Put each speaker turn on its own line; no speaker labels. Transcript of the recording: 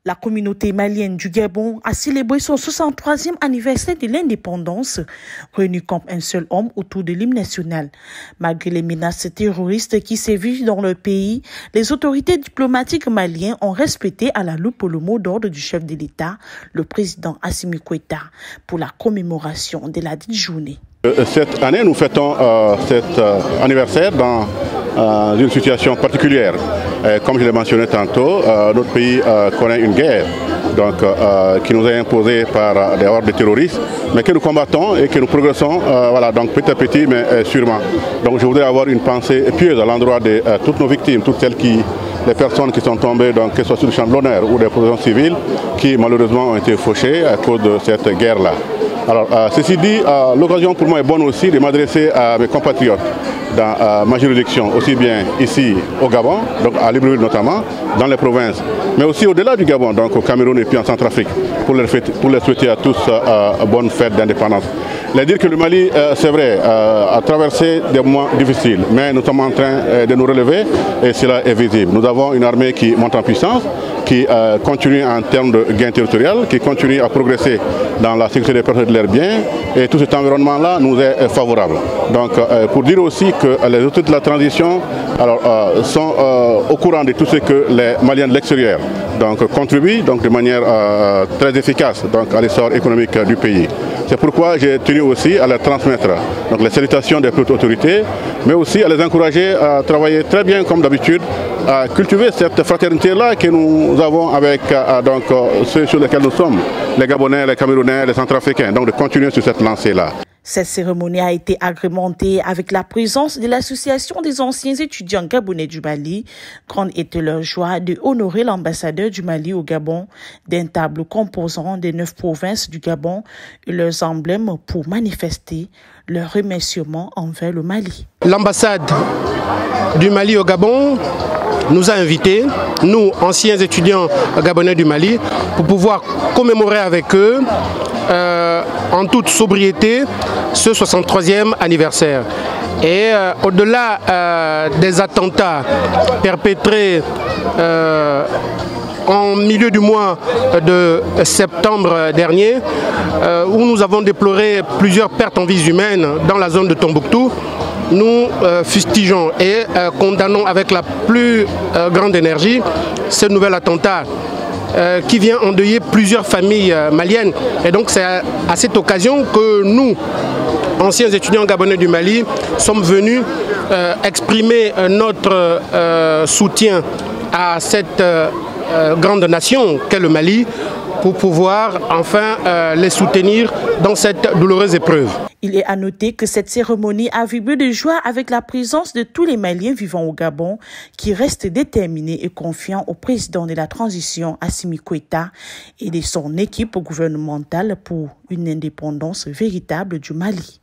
La communauté malienne du Gabon a célébré son 63e anniversaire de l'indépendance, réunie comme un seul homme autour de l'hymne national. Malgré les menaces terroristes qui sévissent dans le pays, les autorités diplomatiques maliennes ont respecté à la loupe le mot d'ordre du chef de l'État, le président Assimi Goïta, pour la commémoration de la dite journée.
Cette année, nous fêtons cet anniversaire dans une situation particulière. Comme je l'ai mentionné tantôt, notre pays connaît une guerre qui nous est imposée par des hordes de terroristes, mais que nous combattons et que nous progressons donc petit à petit, mais sûrement. Donc je voudrais avoir une pensée pieuse à l'endroit de toutes nos victimes, toutes les personnes qui sont tombées, donc, que ce soit sur le champ de l'honneur ou des populations civiles, qui malheureusement ont été fauchées à cause de cette guerre-là. Alors, ceci dit, l'occasion pour moi est bonne aussi de m'adresser à mes compatriotes dans ma juridiction, aussi bien ici au Gabon, donc à Libreville notamment, dans les provinces, mais aussi au-delà du Gabon, donc au Cameroun et puis en Centrafrique, pour les souhaiter à tous bonne fête d'indépendance. Les dire que le Mali, c'est vrai, a traversé des moments difficiles, mais nous sommes en train de nous relever et cela est visible. Nous avons une armée qui monte en puissance, qui continue en termes de gain territorial, qui continue à progresser dans la sécurité des personnes et de leurs biens, et tout cet environnement-là nous est favorable. Donc, pour dire aussi que les autorités de la transition sont au courant de tout ce que les Maliens de l'extérieur contribuent de manière très efficace à l'essor économique du pays. C'est pourquoi j'ai tenu aussi à leur transmettre les salutations des hautes autorités, mais aussi à les encourager à travailler très bien comme d'habitude, à cultiver cette fraternité-là que nous avons avec ceux sur lesquels nous sommes, les Gabonais, les Camerounais, les Centrafricains, donc de continuer sur cette lancée-là.
Cette cérémonie a été agrémentée avec la présence de l'Association des anciens étudiants gabonais du Mali. Grande était leur joie de honorer l'ambassadeur du Mali au Gabon d'un tableau composant des 9 provinces du Gabon et leurs emblèmes pour manifester leur remerciement envers le Mali.
L'ambassade du Mali au Gabon nous a invités, nous, anciens étudiants gabonais du Mali, pour pouvoir commémorer avec eux en toute sobriété ce 63e anniversaire. Et au-delà des attentats perpétrés en milieu du mois de septembre dernier, où nous avons déploré plusieurs pertes en vies humaines dans la zone de Tombouctou, nous fustigeons et condamnons avec la plus grande énergie ce nouvel attentat qui vient endeuiller plusieurs familles maliennes. Et donc c'est à cette occasion que nous, anciens étudiants gabonais du Mali, sommes venus exprimer notre soutien à cette grande nation qu'est le Mali, pour pouvoir enfin les soutenir dans cette douloureuse épreuve.
Il est à noter que cette cérémonie a vibré de joie avec la présence de tous les Maliens vivant au Gabon qui restent déterminés et confiants au président de la transition Assimi Goïta et de son équipe gouvernementale pour une indépendance véritable du Mali.